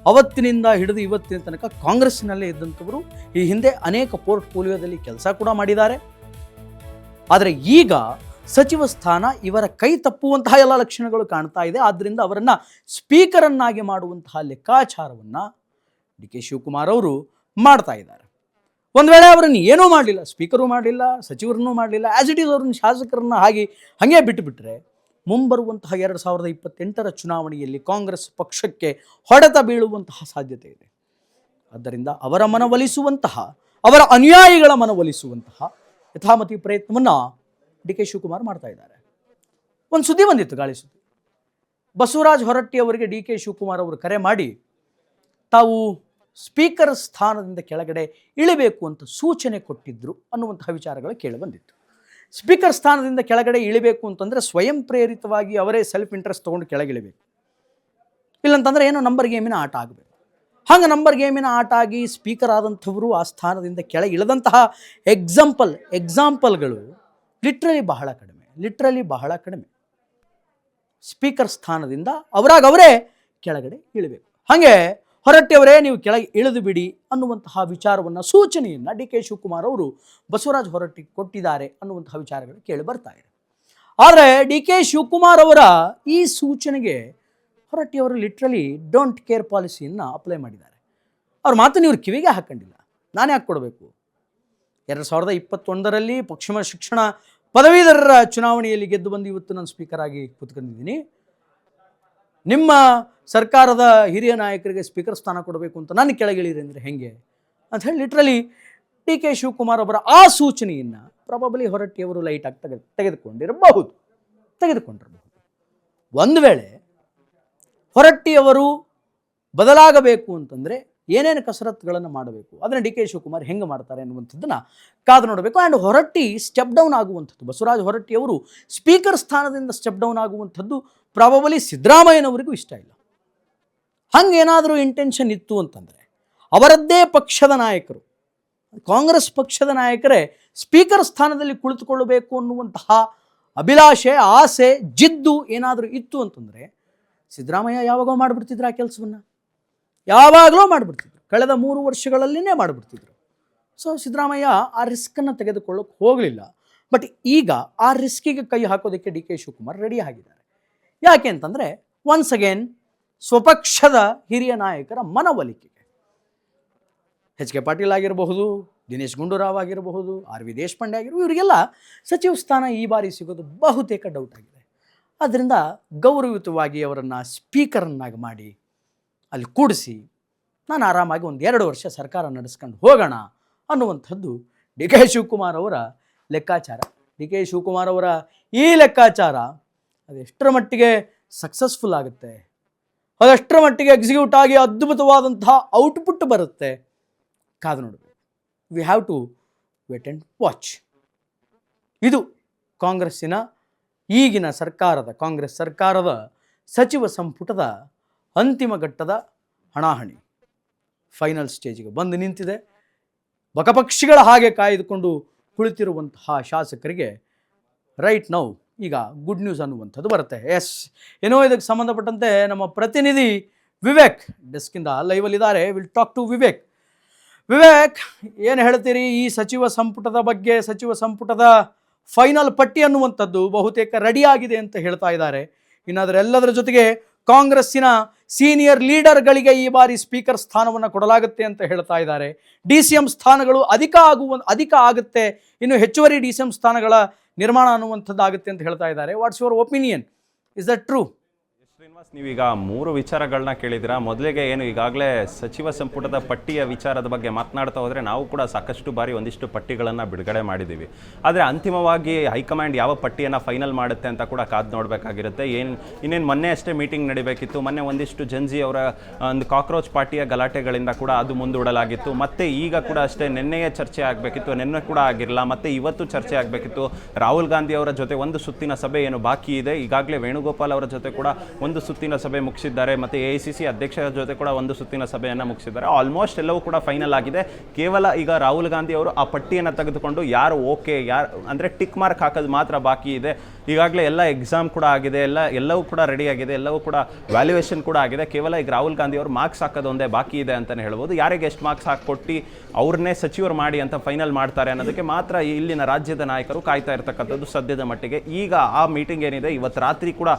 ಅವತ್ತಿನಿಂದ ಹಿಡಿದು ಇವತ್ತಿನ ತನಕ ಕಾಂಗ್ರೆಸ್ಸಿನಲ್ಲೇ ಇದ್ದಂಥವರು. ಈ ಹಿಂದೆ ಅನೇಕ ಪೋರ್ಟ್ಫೋಲಿಯೋದಲ್ಲಿ ಕೆಲಸ ಕೂಡ ಮಾಡಿದ್ದಾರೆ. ಆದರೆ ಈಗ ಸಚಿವ ಸ್ಥಾನ ಇವರ ಕೈ ತಪ್ಪುವಂತಹ ಎಲ್ಲ ಲಕ್ಷಣಗಳು ಕಾಣ್ತಾ ಇದೆ. ಆದ್ದರಿಂದ ಅವರನ್ನು ಸ್ಪೀಕರನ್ನಾಗಿ ಮಾಡುವಂತಹ ಲೆಕ್ಕಾಚಾರವನ್ನು ಡಿ.ಕೆ. ಶಿವಕುಮಾರ್ ಅವರು ಮಾಡ್ತಾ ಇದ್ದಾರೆ. ಒಂದು ವೇಳೆ ಅವರನ್ನು ಏನೂ ಮಾಡಲಿಲ್ಲ, ಸ್ಪೀಕರು ಮಾಡಲಿಲ್ಲ, ಸಚಿವರನ್ನೂ ಮಾಡಲಿಲ್ಲ, ಆ್ಯಸ್ ಇಟ್ ಈಸ್ ಅವ್ರನ್ನ ಶಾಸಕರನ್ನು ಹಾಗೆ ಬಿಟ್ಟುಬಿಟ್ರೆ ಮುಂಬರುವಂತಹ 2028ರ ಚುನಾವಣೆಯಲ್ಲಿ ಕಾಂಗ್ರೆಸ್ ಪಕ್ಷಕ್ಕೆ ಹೊಡೆತ ಬೀಳುವಂತಹ ಸಾಧ್ಯತೆ ಇದೆ. ಆದ್ದರಿಂದ ಅವರ ಮನವೊಲಿಸುವಂತಹ, ಅವರ ಅನುಯಾಯಿಗಳ ಮನವೊಲಿಸುವಂತಹ ಯಥಾಮತಿ ಪ್ರಯತ್ನವನ್ನು ಡಿ.ಕೆ. ಶಿವಕುಮಾರ್ ಮಾಡ್ತಾ ಇದ್ದಾರೆ. ಒಂದು ಸುದ್ದಿ ಬಂದಿತ್ತು, ಗಾಳಿ ಸುದ್ದಿ. ಬಸವರಾಜ ಹೊರಟ್ಟಿ ಅವರಿಗೆ ಡಿ.ಕೆ. ಶಿವಕುಮಾರ್ ಅವರು ಕರೆ ಮಾಡಿ ತಾವು ಸ್ಪೀಕರ್ ಸ್ಥಾನದಿಂದ ಕೆಳಗಡೆ ಇಳಿಬೇಕು ಅಂತ ಸೂಚನೆ ಕೊಟ್ಟಿದ್ರು ಅನ್ನುವಂತಹ ವಿಚಾರಗಳು ಕೇಳಿಬಂದಿತ್ತು. ಸ್ಪೀಕರ್ ಸ್ಥಾನದಿಂದ ಕೆಳಗಡೆ ಇಳಿಬೇಕು ಅಂತಂದರೆ ಸ್ವಯಂ ಪ್ರೇರಿತವಾಗಿ ಅವರೇ ಸೆಲ್ಫ್ ಇಂಟ್ರೆಸ್ಟ್ ತೊಗೊಂಡು ಕೆಳಗಿಳಿಬೇಕು. ಇಲ್ಲಂತಂದರೆ ಏನೋ ನಂಬರ್ ಗೇಮಿನ ಆಟ ಆಗಬೇಕು. ಹಾಗೆ ನಂಬರ್ ಗೇಮಿನ ಆಟ ಆಗಿ ಸ್ಪೀಕರ್ ಆದಂಥವರು ಆ ಸ್ಥಾನದಿಂದ ಕೆಳಗೆ ಇಳಿದಂತಹ ಎಕ್ಸಾಂಪಲ್ಗಳು ಲಿಟ್ರಲಿ ಬಹಳ ಕಡಿಮೆ. ಸ್ಪೀಕರ್ ಸ್ಥಾನದಿಂದ ಅವರೇ ಕೆಳಗಡೆ ಇಳಿಬೇಕು. ಹಾಗೆ ಹೊರಟ್ಟಿಯವರೇ ನೀವು ಕೆಳಗೆ ಇಳಿದು ಬಿಡಿ ಅನ್ನುವಂತಹ ವಿಚಾರವನ್ನು, ಸೂಚನೆಯನ್ನು ಡಿ.ಕೆ. ಶಿವಕುಮಾರ್ ಅವರು ಬಸವರಾಜ ಹೊರಟ್ಟಿ ಕೊಟ್ಟಿದ್ದಾರೆ ಅನ್ನುವಂತಹ ವಿಚಾರಗಳು ಕೇಳಿ ಬರ್ತಾ ಇದೆ. ಆದರೆ ಡಿ.ಕೆ. ಶಿವಕುಮಾರ್ ಅವರ ಈ ಸೂಚನೆಗೆ ಹೊರಟ್ಟಿಯವರು ಲಿಟ್ರಲಿ ಡೋಂಟ್ ಕೇರ್ ಪಾಲಿಸಿಯನ್ನು ಅಪ್ಲೈ ಮಾಡಿದ್ದಾರೆ. ಅವ್ರ ಮಾತನ್ನು ಇವರು ಕಿವಿಗೆ ಹಾಕೊಂಡಿಲ್ಲ. ನಾನೇ ಯಾಕೆ ಕೊಡಬೇಕು? 2021ರಲ್ಲಿ ಪಶ್ಚಿಮ ಶಿಕ್ಷಣ ಪದವೀಧರರ ಚುನಾವಣೆಯಲ್ಲಿ ಗೆದ್ದು ಬಂದು ಇವತ್ತು ನಾನು ಸ್ಪೀಕರ್ ಆಗಿ ಕೂತ್ಕೊಂಡಿದ್ದೀನಿ. ನಿಮ್ಮ ಸರ್ಕಾರದ ಹಿರಿಯ ನಾಯಕರಿಗೆ ಸ್ಪೀಕರ್ ಸ್ಥಾನ ಕೊಡಬೇಕು ಅಂತ ನಾನು ಕೆಳಗಿಳಿರಿ ಅಂದರೆ ಹೆಂಗೆ ಅಂತ ಹೇಳಿ ಲಿಟ್ರಲಿ ಡಿ.ಕೆ. ಶಿವಕುಮಾರ್ ಅವರ ಆ ಸೂಚನೆಯನ್ನು ಪ್ರಾಬಬಲಿ ಹೊರಟ್ಟಿಯವರು ಲೈಟಾಗಿ ತೆಗೆದುಕೊಂಡಿರಬಹುದು. ಒಂದು ವೇಳೆ ಹೊರಟ್ಟಿಯವರು ಬದಲಾಗಬೇಕು ಅಂತಂದರೆ ಏನೇನು ಕಸರತ್ತುಗಳನ್ನು ಮಾಡಬೇಕು, ಅದನ್ನು ಡಿ.ಕೆ. ಶಿವಕುಮಾರ್ ಹೆಂಗೆ ಮಾಡ್ತಾರೆ ಅನ್ನುವಂಥದ್ದನ್ನು ಕಾದು ನೋಡಬೇಕು. ಆ್ಯಂಡ್ ಹೊರಟ್ಟಿ ಸ್ಟೆಪ್ ಡೌನ್ ಆಗುವಂಥದ್ದು, ಬಸವರಾಜ ಹೊರಟ್ಟಿಯವರು ಸ್ಪೀಕರ್ ಸ್ಥಾನದಿಂದ ಸ್ಟೆಪ್ ಡೌನ್ ಆಗುವಂಥದ್ದು ಪ್ರಾಬಬಲಿ ಸಿದ್ದರಾಮಯ್ಯನವರಿಗೂ ಇಷ್ಟ ಇಲ್ಲ. ಹಂಗೇನಾದರೂ ಇಂಟೆನ್ಷನ್ ಇತ್ತು ಅಂತಂದರೆ ಅವರದ್ದೇ ಪಕ್ಷದ ನಾಯಕರು, ಕಾಂಗ್ರೆಸ್ ಪಕ್ಷದ ನಾಯಕರೇ ಸ್ಪೀಕರ್ ಸ್ಥಾನದಲ್ಲಿ ಕುಳಿತುಕೊಳ್ಳಬೇಕು ಅನ್ನುವಂತಹ ಅಭಿಲಾಷೆ, ಆಸೆ, ಜಿದ್ದು ಏನಾದರೂ ಇತ್ತು ಅಂತಂದರೆ ಸಿದ್ದರಾಮಯ್ಯ ಯಾವಾಗೋ ಮಾಡಿಬಿಡ್ತಿದ್ರು ಆ ಕೆಲಸವನ್ನು, ಯಾವಾಗಲೂ ಮಾಡಿಬಿಡ್ತಿದ್ರು, ಕಳೆದ 3 ವರ್ಷಗಳಲ್ಲಿನೇ ಮಾಡಿಬಿಡ್ತಿದ್ರು. ಸೊ ಸಿದ್ದರಾಮಯ್ಯ ಆ ರಿಸ್ಕನ್ನು ತೆಗೆದುಕೊಳ್ಳೋಕೆ ಹೋಗಲಿಲ್ಲ. ಬಟ್ ಈಗ ಆ ರಿಸ್ಕಿಗೆ ಕೈ ಹಾಕೋದಕ್ಕೆ ಡಿ ಕೆ ಶಿವಕುಮಾರ್ ರೆಡಿ ಆಗಿದ್ದಾರೆ. ಯಾಕೆ ಅಂತಂದರೆ ಒನ್ಸ್ ಅಗೇನ್ ಸ್ವಪಕ್ಷದ ಹಿರಿಯ ನಾಯಕರ ಮನವೊಲಿಕೆಗೆ ಎಚ್ ಕೆ ಪಾಟೀಲ್ ಆಗಿರಬಹುದು, ದಿನೇಶ್ ಗುಂಡೂರಾವ್ ಆಗಿರಬಹುದು, ಆರ್ ವಿ ದೇಶಪಾಂಡೆ ಆಗಿರಬಹುದು, ಇವರಿಗೆಲ್ಲ ಸಚಿವ ಸ್ಥಾನ ಈ ಬಾರಿ ಸಿಗೋದು ಬಹುತೇಕ ಡೌಟ್ ಆಗಿದೆ. ಆದ್ದರಿಂದ ಗೌರವಯುತವಾಗಿ ಅವರನ್ನು ಸ್ಪೀಕರನ್ನಾಗಿ ಮಾಡಿ ಅಲ್ಲಿ ಕೂಡಿಸಿ ನಾನು ಆರಾಮಾಗಿ 1-2 ವರ್ಷ ಸರ್ಕಾರ ನಡೆಸ್ಕೊಂಡು ಹೋಗೋಣ ಅನ್ನುವಂಥದ್ದು ಡಿ ಕೆ ಶಿವಕುಮಾರ್ ಅವರ ಲೆಕ್ಕಾಚಾರ. ಡಿ ಕೆ ಶಿವಕುಮಾರ್ ಅವರ ಈ ಲೆಕ್ಕಾಚಾರ ಅದೆಷ್ಟರ ಮಟ್ಟಿಗೆ ಸಕ್ಸಸ್ಫುಲ್ ಆಗುತ್ತೆ, ಅದೆಷ್ಟರ ಮಟ್ಟಿಗೆ ಎಕ್ಸಿಕ್ಯೂಟ್ ಆಗಿ ಅದ್ಭುತವಾದಂತಹ ಔಟ್ಪುಟ್ ಬರುತ್ತೆ, ಕಾದು ನೋಡಬೇಕು. We have to wait and watch. ಇದು ಕಾಂಗ್ರೆಸ್ಸಿನ ಈಗಿನ ಕಾಂಗ್ರೆಸ್ ಸರ್ಕಾರದ ಸಚಿವ ಸಂಪುಟದ ಅಂತಿಮ ಘಟ್ಟದ ಹಣಾಹಣಿ ಫೈನಲ್ ಸ್ಟೇಜಿಗೆ ಬಂದು ನಿಂತಿದೆ. ಬಕಪಕ್ಷಿಗಳ ಹಾಗೆ ಕಾಯ್ದುಕೊಂಡು ಕುಳಿತಿರುವಂತಹ ಶಾಸಕರಿಗೆ ರೈಟ್ ನೌ ಈಗ ಗುಡ್ ನ್ಯೂಸ್ ಅನ್ನುವಂಥದ್ದು ಬರುತ್ತೆ. ಎಸ್, ಏನೋ ಇದಕ್ಕೆ ಸಂಬಂಧಪಟ್ಟಂತೆ ನಮ್ಮ ಪ್ರತಿನಿಧಿ ವಿವೇಕ್ ಡೆಸ್ಕಿಂದ ಲೈವಲ್ಲಿದ್ದಾರೆ. Will talk to Vivek. Vivek, ಏನು ಹೇಳ್ತೀರಿ ಈ ಸಚಿವ ಸಂಪುಟದ ಬಗ್ಗೆ? ಸಚಿವ ಸಂಪುಟದ ಫೈನಲ್ ಪಟ್ಟಿ ಅನ್ನುವಂಥದ್ದು ಬಹುತೇಕ ರೆಡಿಯಾಗಿದೆ ಅಂತ ಹೇಳ್ತಾ ಇದ್ದಾರೆ. ಇನ್ನದರೆಲ್ಲದರ ಜೊತೆಗೆ ಕಾಂಗ್ರೆಸ್ಸಿನ ಸೀನಿಯರ್ ಲೀಡರ್ಗಳಿಗೆ ಈ ಬಾರಿ ಸ್ಪೀಕರ್ ಸ್ಥಾನವನ್ನು ಕೊಡಲಾಗುತ್ತೆ ಅಂತ ಹೇಳ್ತಾ ಇದ್ದಾರೆ. ಡಿ ಸಿ ಎಂ ಸ್ಥಾನಗಳು ಅಧಿಕ ಆಗುತ್ತೆ, ಇನ್ನು ಹೆಚ್ಚುವರಿ ಡಿ ಸಿ ಎಂ ಸ್ಥಾನಗಳ ನಿರ್ಮಾಣ ಅನ್ನುವಂಥದ್ದು ಆಗುತ್ತೆ ಅಂತ ಹೇಳ್ತಾ ಇದ್ದಾರೆ. What's your opinion? Is that true? Srinivas, ನೀವೀಗ 3 ವಿಚಾರಗಳನ್ನ ಕೇಳಿದ್ದೀರಾ. ಮೊದಲಿಗೆ ಏನು ಈಗಾಗಲೇ ಸಚಿವ ಸಂಪುಟದ ಪಟ್ಟಿಯ ವಿಚಾರದ ಬಗ್ಗೆ ಮಾತನಾಡ್ತಾ ಹೋದರೆ ನಾವು ಕೂಡ ಸಾಕಷ್ಟು ಬಾರಿ ಒಂದಿಷ್ಟು ಪಟ್ಟಿಗಳನ್ನು ಬಿಡುಗಡೆ ಮಾಡಿದ್ದೀವಿ. ಆದರೆ ಅಂತಿಮವಾಗಿ ಹೈಕಮಾಂಡ್ ಯಾವ ಪಟ್ಟಿಯನ್ನು ಫೈನಲ್ ಮಾಡುತ್ತೆ ಅಂತ ಕೂಡ ಕಾದು ನೋಡಬೇಕಾಗಿರುತ್ತೆ. ಇನ್ನೇನು ಮೊನ್ನೆ ಅಷ್ಟೇ ಮೀಟಿಂಗ್ ನಡೀಬೇಕಿತ್ತು. ಮೊನ್ನೆ ಒಂದಿಷ್ಟು ಜಂಜಿ ಅವರ ಒಂದು ಕಾಕ್ರೋಚ್ ಪಾರ್ಟಿಯ ಗಲಾಟೆಗಳಿಂದ ಕೂಡ ಅದು ಮುಂದೂಡಲಾಗಿತ್ತು. ಮತ್ತು ಈಗ ಕೂಡ ಅಷ್ಟೇ ನಿನ್ನೆಯೇ ಚರ್ಚೆ ಆಗಬೇಕಿತ್ತು, ನಿನ್ನೆ ಕೂಡ ಆಗಿರಲ್ಲ, ಮತ್ತು ಇವತ್ತು ಚರ್ಚೆ ಆಗಬೇಕಿತ್ತು. ರಾಹುಲ್ ಗಾಂಧಿ ಅವರ ಜೊತೆ ಒಂದು ಸುತ್ತಿನ ಸಭೆ ಏನು ಬಾಕಿ ಇದೆ, ಈಗಾಗಲೇ ವೇಣುಗೋಪಾಲ್ ಅವರ ಜೊತೆ ಕೂಡ ಒಂದು ಸುತ್ತಿನ ಸಭೆ ಮುಗಿಸಿದ್ದಾರೆ, ಮತ್ತು AICC ಅಧ್ಯಕ್ಷರ ಜೊತೆ ಕೂಡ ಒಂದು ಸುತ್ತಿನ ಸಭೆಯನ್ನು ಮುಗಿಸಿದ್ದಾರೆ. ಆಲ್ಮೋಸ್ಟ್ ಎಲ್ಲವೂ ಕೂಡ ಫೈನಲ್ ಆಗಿದೆ. ಕೇವಲ ಈಗ ರಾಹುಲ್ ಗಾಂಧಿ ಅವರು ಆ ಪಟ್ಟಿಯನ್ನು ತೆಗೆದುಕೊಂಡು ಯಾರು ಓಕೆ, ಯಾರು ಅಂದರೆ ಟಿಕ್ ಮಾರ್ಕ್ ಹಾಕೋದು ಮಾತ್ರ ಬಾಕಿ ಇದೆ. ಈಗಾಗಲೇ ಎಲ್ಲ ಎಕ್ಸಾಮ್ ಕೂಡ ಆಗಿದೆ, ಎಲ್ಲವೂ ಕೂಡ ರೆಡಿ ಆಗಿದೆ, ಎಲ್ಲವೂ ಕೂಡ ವ್ಯಾಲ್ಯೂಯೇಷನ್ ಕೂಡ ಆಗಿದೆ. ಕೇವಲ ಈಗ ರಾಹುಲ್ ಗಾಂಧಿ ಅವರು ಮಾರ್ಕ್ಸ್ ಹಾಕೋದು ಒಂದೇ ಬಾಕಿ ಇದೆ ಅಂತಲೇ ಹೇಳ್ಬೋದು. ಯಾರಿಗೆ ಎಷ್ಟು ಮಾರ್ಕ್ಸ್ ಹಾಕಿಕೊಟ್ಟು ಅವ್ರನ್ನೇ ಸಚಿವರು ಮಾಡಿ ಅಂತ ಫೈನಲ್ ಮಾಡ್ತಾರೆ ಅನ್ನೋದಕ್ಕೆ ಮಾತ್ರ ಇಲ್ಲಿನ ರಾಜ್ಯದ ನಾಯಕರು ಕಾಯ್ತಾ ಇರ್ತಕ್ಕಂಥದ್ದು ಸದ್ಯದ ಮಟ್ಟಿಗೆ. ಈಗ ಆ ಮೀಟಿಂಗ್ ಏನಿದೆ ಇವತ್ತು ರಾತ್ರಿ ಕೂಡ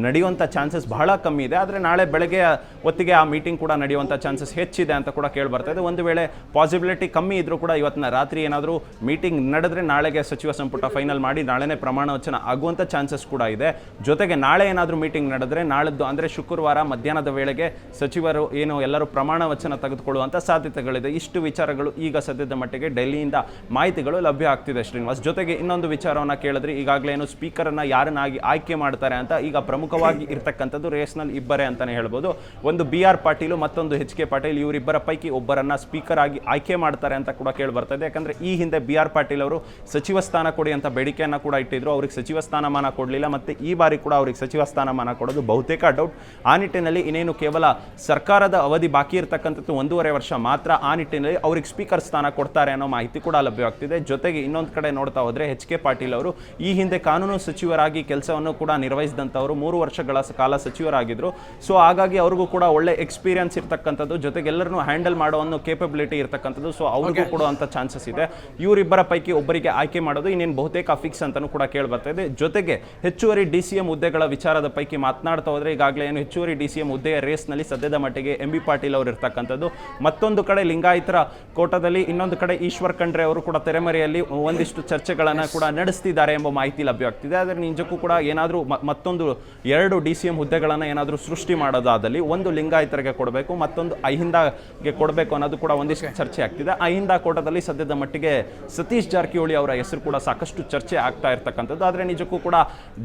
ನಡೆಯುವಂಥ ಚಾನ್ಸಸ್ ಬಹಳ ಕಮ್ಮಿ ಇದೆ. ಆದರೆ ನಾಳೆ ಬೆಳಗ್ಗೆ ಹೊತ್ತಿಗೆ ಆ ಮೀಟಿಂಗ್ ಕೂಡ ನಡೆಯುವಂಥ ಚಾನ್ಸಸ್ ಹೆಚ್ಚಿದೆ ಅಂತ ಕೂಡ ಕೇಳಿ ಬರ್ತಾ ಇದೆ. ಒಂದು ವೇಳೆ ಪಾಸಿಬಿಲಿಟಿ ಕಮ್ಮಿ ಇದ್ರೂ ಕೂಡ ಇವತ್ತಿನ ರಾತ್ರಿ ಏನಾದರೂ ಮೀಟಿಂಗ್ ನಡೆದ್ರೆ ನಾಳೆಗೆ ಸಚಿವ ಸಂಪುಟ ಫೈನಲ್ ಮಾಡಿ ನಾಳೆನೇ ಪ್ರಮಾಣ ವಚನ ಆಗುವಂಥ ಚಾನ್ಸಸ್ ಕೂಡ ಇದೆ. ಜೊತೆಗೆ ನಾಳೆ ಏನಾದರೂ ಮೀಟಿಂಗ್ ನಡೆದ್ರೆ ನಾಳೆದ್ದು ಅಂದರೆ ಶುಕ್ರವಾರ ಮಧ್ಯಾಹ್ನದ ವೇಳೆಗೆ ಸಚಿವರು ಏನು ಎಲ್ಲರೂ ಪ್ರಮಾಣ ವಚನ ತೆಗೆದುಕೊಳ್ಳುವಂಥ ಸಾಧ್ಯತೆಗಳಿದೆ. ಇಷ್ಟು ವಿಚಾರಗಳು ಈಗ ಸದ್ಯದ ಮಟ್ಟಿಗೆ ಡೆಲ್ಲಿಯಿಂದ ಮಾಹಿತಿಗಳು ಲಭ್ಯ ಆಗ್ತಿದೆ ಶ್ರೀನಿವಾಸ್. ಜೊತೆಗೆ ಇನ್ನೊಂದು ವಿಚಾರವನ್ನು ಕೇಳಿದ್ರೆ ಈಗಾಗಲೇ ಏನು ಸ್ಪೀಕರನ್ನು ಯಾರನ್ನಾಗಿ ಆಯ್ಕೆ ಮಾಡ್ತಾರೆ ಅಂತ ಈಗ ಪ್ರಮುಖವಾಗಿ ಇರ್ತಕ್ಕಂಥದ್ದು ರೇಸ್ನಲ್ಲಿ ಇಬ್ಬರೇ ಅಂತಲೇ ಹೇಳ್ಬೋದು. ಒಂದು BR ಪಾಟೀಲು, ಮತ್ತೊಂದು HK ಪಾಟೀಲ್. ಇವರಿಬ್ಬರ ಪೈಕಿ ಒಬ್ಬರನ್ನ ಸ್ಪೀಕರ್ ಆಗಿ ಆಯ್ಕೆ ಮಾಡ್ತಾರೆ ಅಂತ ಕೂಡ ಕೇಳಿ ಬರ್ತಾ ಇದೆ. ಯಾಕಂದರೆ ಈ ಹಿಂದೆ BR ಪಾಟೀಲ್ ಅವರು ಸಚಿವ ಸ್ಥಾನ ಕೊಡಿ ಅಂತ ಬೇಡಿಕೆಯನ್ನು ಕೂಡ ಇಟ್ಟಿದ್ರು, ಅವ್ರಿಗೆ ಸಚಿವ ಸ್ಥಾನಮಾನ ಕೊಡಲಿಲ್ಲ. ಮತ್ತು ಈ ಬಾರಿ ಕೂಡ ಅವ್ರಿಗೆ ಸಚಿವ ಸ್ಥಾನಮಾನ ಕೊಡೋದು ಬಹುತೇಕ ಡೌಟ್. ಆ ನಿಟ್ಟಿನಲ್ಲಿ ಇನ್ನೇನು ಕೇವಲ ಸರ್ಕಾರದ ಅವಧಿ ಬಾಕಿ ಇರತಕ್ಕಂಥದ್ದು 1.5 ವರ್ಷ ಮಾತ್ರ. ಆ ನಿಟ್ಟಿನಲ್ಲಿ ಅವ್ರಿಗೆ ಸ್ಪೀಕರ್ ಸ್ಥಾನ ಕೊಡ್ತಾರೆ ಅನ್ನೋ ಮಾಹಿತಿ ಕೂಡ ಲಭ್ಯವಾಗ್ತಿದೆ. ಜೊತೆಗೆ ಇನ್ನೊಂದು ಕಡೆ ನೋಡ್ತಾ ಹೋದರೆ HK ಪಾಟೀಲ್ ಅವರು ಈ ಹಿಂದೆ ಕಾನೂನು ಸಚಿವರಾಗಿ ಕೆಲಸವನ್ನು ಕೂಡ ನಿರ್ವಹಿಸಿದಂಥವರು, 3 ವರ್ಷಗಳ ಕಾಲ ಸಚಿವರಾಗಿದ್ದರು. ಸೊ ಹಾಗಾಗಿ ಅವ್ರಿಗೂ ಕೂಡ ಒಳ್ಳೆ ಎಕ್ಸ್ಪೀರಿಯನ್ಸ್ ಇರ್ತಕ್ಕಂಥದ್ದು, ಜೊತೆಗೆ ಎಲ್ಲರನ್ನೂ ಹ್ಯಾಂಡಲ್ ಮಾಡೋ ಒಂದು ಕೇಪಬಿಲಿಟಿ ಇರ್ತಕ್ಕಂಥದ್ದು. ಸೊ ಅವ್ರಿಗೂ ಕೊಡುವಂಥ ಚಾನ್ಸಸ್ ಇದೆ. ಇವರಿಬ್ಬರ ಪೈಕಿ ಒಬ್ಬರಿಗೆ ಆಯ್ಕೆ ಮಾಡೋದು ಇನ್ನೇನು ಬಹುತೇಕ ಫಿಕ್ಸ್ ಅಂತಲೂ ಕೂಡ ಕೇಳಿ ಬರ್ತಾ ಇದೆ. ಜೊತೆಗೆ ಹೆಚ್ಚುವರಿ DCM ಹುದ್ದೆಗಳ ವಿಚಾರದ ಪೈಕಿ ಮಾತನಾಡ್ತಾ ಹೋದರೆ ಈಗಾಗಲೇ ಏನು ಹೆಚ್ಚುವರಿ DCM ಹುದ್ದೆಯ ರೇಸ್ನಲ್ಲಿ ಸದ್ಯದ ಮಟ್ಟಿಗೆ MB ಪಾಟೀಲ್ ಅವರು ಇರ್ತಕ್ಕಂಥದ್ದು. ಮತ್ತೊಂದು ಕಡೆ ಲಿಂಗಾಯತರ ಕೋಟದಲ್ಲಿ, ಇನ್ನೊಂದು ಕಡೆ ಈಶ್ವರ್ ಖಂಡ್ರೆ ಅವರು ಕೂಡ ತೆರೆಮರೆಯಲ್ಲಿ ಒಂದಿಷ್ಟು ಚರ್ಚೆಗಳನ್ನು ಕೂಡ ನಡೆಸ್ತಿದ್ದಾರೆ ಎಂಬ ಮಾಹಿತಿ ಲಭ್ಯವಾಗ್ತಿದೆ. ಆದರೆ ನಿಜಕ್ಕೂ ಕೂಡ ಏನಾದರೂ ಮತ್ತೊಂದು 2 DCM ಹುದ್ದೆಗಳನ್ನು ಏನಾದರೂ ಸೃಷ್ಟಿ ಮಾಡೋದಾದಲ್ಲಿ ಒಂದು ಲಿಂಗಾಯತರಿಗೆ ಕೊಡಬೇಕು, ಮತ್ತೊಂದು ಅಹಿಂದಾಗೆ ಕೊಡಬೇಕು ಅನ್ನೋದು ಕೂಡ ಒಂದಿಷ್ಟು ಚರ್ಚೆ ಆಗ್ತಿದೆ. ಅಹಿಂದ ಕೋಟದಲ್ಲಿ ಸದ್ಯದ ಮಟ್ಟಿಗೆ ಸತೀಶ್ ಜಾರಕಿಹೊಳಿ ಅವರ ಹೆಸರು ಕೂಡ ಸಾಕಷ್ಟು ಚರ್ಚೆ ಆಗ್ತಾ ಇರ್ತಕ್ಕಂಥದ್ದು. ಆದರೆ ನಿಜಕ್ಕೂ ಕೂಡ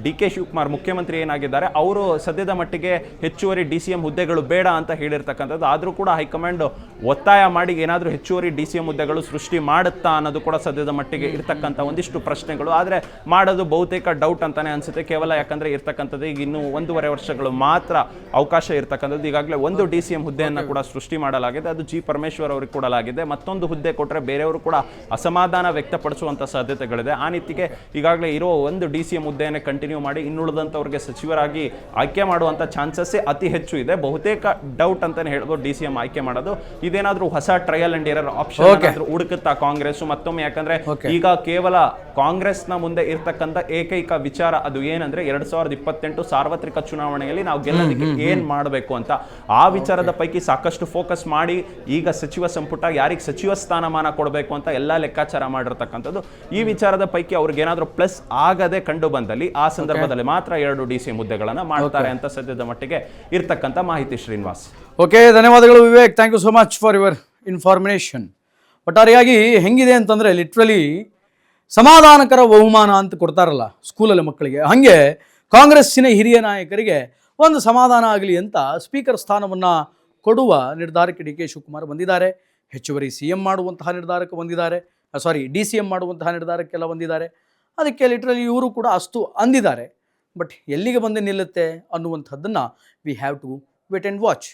DK ಶಿವಕುಮಾರ್ ಮುಖ್ಯಮಂತ್ರಿ ಏನಾಗಿದ್ದಾರೆ, ಅವರು ಸದ್ಯದ ಮಟ್ಟಿಗೆ ಹೆಚ್ಚುವರಿ DCM ಹುದ್ದೆಗಳು ಬೇಡ ಅಂತ ಹೇಳಿರ್ತಕ್ಕಂಥದ್ದು. ಆದರೂ ಕೂಡ ಹೈಕಮಾಂಡ್ ಒತ್ತಾಯ ಮಾಡಿ ಏನಾದರೂ ಹೆಚ್ಚುವರಿ DCM ಹುದ್ದೆಗಳು ಸೃಷ್ಟಿ ಮಾಡುತ್ತಾ ಅನ್ನೋದು ಕೂಡ ಸದ್ಯದ ಮಟ್ಟಿಗೆ ಇರ್ತಕ್ಕಂಥ ಒಂದಿಷ್ಟು ಪ್ರಶ್ನೆಗಳು. ಆದರೆ ಮಾಡೋದು ಬಹುತೇಕ ಡೌಟ್ ಅಂತಾನೆ ಅನ್ಸುತ್ತೆ. ಕೇವಲ ಯಾಕಂದರೆ ಇರ್ತಕ್ಕಂಥದ್ದು ಈಗ ಇನ್ನೂ 1.5 ವರ್ಷಗಳು ಮಾತ್ರ ಅವಕಾಶ ಇರತಕ್ಕಂಥದ್ದು. ಈಗಾಗಲೇ ಒಂದು DCM ಹುದ್ದೆಯನ್ನು ಕೂಡ ಸೃಷ್ಟಿ ಮಾಡಲಾಗಿದೆ, ಅದು ಜಿ ಪರಮೇಶ್ವರ್ ಅವರಿಗೆ ಕೊಡಲಾಗಿದೆ. ಮತ್ತೊಂದು ಹುದ್ದೆ ಕೊಟ್ಟರೆ ಬೇರೆಯವರು ಕೂಡ ಅಸಮಾಧಾನ ವ್ಯಕ್ತಪಡಿಸುವಂಥ ಸಾಧ್ಯತೆಗಳಿದೆ. ಆ ನಿಟ್ಟಿಗೆ ಈಗಾಗಲೇ ಇರೋ ಒಂದು DCM ಹುದ್ದೆಯನ್ನೇ ಕಂಟಿನ್ಯೂ ಮಾಡಿ ಇನ್ನುಳಿದಂಥವ್ರಿಗೆ ಸಚಿವರಾಗಿ ಆಯ್ಕೆ ಮಾಡುವಂಥ ಚಾನ್ಸಸ್ಸೇ ಅತಿ ಹೆಚ್ಚು ಇದೆ. ಬಹುತೇಕ ಡೌಟ್ ಅಂತಲೇ ಹೇಳ್ಬೋದು DCM ಆಯ್ಕೆ ಮಾಡೋದು. ಇದೇನಾದರೂ ಹೊಸ ಟ್ರಯಲ್ ಅಂಡ್ ಎರರ್ ಆಪ್ಷನ್ ಏನಾದರೂ ಹುಡುಕುತ್ತಾ ಕಾಂಗ್ರೆಸ್ ಮತ್ತೊಮ್ಮೆ? ಯಾಕಂದ್ರೆ ಈಗ ಕೇವಲ ಕಾಂಗ್ರೆಸ್ನ ಮುಂದೆ ಇರ್ತಕ್ಕಂಥ ಏಕೈಕ ವಿಚಾರ ಅದು ಏನಂದ್ರೆ 2028 ಸಾರ್ವತ್ರಿಕ ಚುನಾವಣೆಯಲ್ಲಿ ನಾವು ಗೆಲ್ಲೋದಕ್ಕೆ ಏನ್ ಮಾಡಬೇಕು ಅಂತ. ಆ ವಿಚಾರದ ಪೈಕಿ ಸಾಕಷ್ಟು ಫೋಕಸ್ ಮಾಡಿ ಈಗ ಸಚಿವ ಸಂಪುಟ ಯಾರಿಗೆ ಸಚಿವ ಸ್ಥಾನಮಾನ ಕೊಡಬೇಕು ಅಂತ ಎಲ್ಲಾ ಲೆಕ್ಕಾಚಾರ ಮಾಡಿರ್ತಕ್ಕಂಥದ್ದು. ಈ ವಿಚಾರದ ಪೈಕಿ ಅವ್ರಿಗೆ ಏನಾದರೂ ಪ್ಲಸ್ ಆಗದೆ ಕಂಡು ಬಂದಲ್ಲಿ ಆ ಸಂದರ್ಭದಲ್ಲಿ ಮಾತ್ರ 2 DCM ಹುದ್ದೆಗಳನ್ನ ಮಾಡ್ತಾರೆ ಅಂತ ಸದ್ಯದ ಮಟ್ಟಿಗೆ ಇರ್ತಕ್ಕಂಥ ಮಾಹಿತಿ. ಶ್ರೀನಿವಾಸ್, ಓಕೆ, ಧನ್ಯವಾದಗಳು Vivek. Thank you so much for your information. ಒಟ್ಟಾರೆಯಾಗಿ ಹೆಂಗಿದೆ ಅಂತಂದರೆ ಲಿಟ್ರಲಿ ಸಮಾಧಾನಕರ ಬಹುಮಾನ ಅಂತ ಕೊಡ್ತಾರಲ್ಲ ಸ್ಕೂಲಲ್ಲಿ ಮಕ್ಕಳಿಗೆ, ಹಾಗೆ ಕಾಂಗ್ರೆಸ್ಸಿನ ಹಿರಿಯ ನಾಯಕರಿಗೆ ಒಂದು ಸಮಾಧಾನ ಆಗಲಿ ಅಂತ ಸ್ಪೀಕರ್ ಸ್ಥಾನವನ್ನು ಕೊಡುವ ನಿರ್ಧಾರಕ್ಕೆ DK ಶಿವಕುಮಾರ್ ಬಂದಿದ್ದಾರೆ. ಹೆಚ್ಚುವರಿ CM ಮಾಡುವಂತಹ ನಿರ್ಧಾರಕ್ಕೆ ಬಂದಿದ್ದಾರೆ, DCM ಮಾಡುವಂತಹ ನಿರ್ಧಾರಕ್ಕೆಲ್ಲ ಬಂದಿದ್ದಾರೆ. ಅದಕ್ಕೆ ಲಿಟ್ರಲಿ ಇವರು ಕೂಡ ಅಷ್ಟು ಅಂದಿದ್ದಾರೆ. ಬಟ್ ಎಲ್ಲಿಗೆ ಬಂದು ನಿಲ್ಲುತ್ತೆ ಅನ್ನುವಂಥದ್ದನ್ನು we have to wait and watch.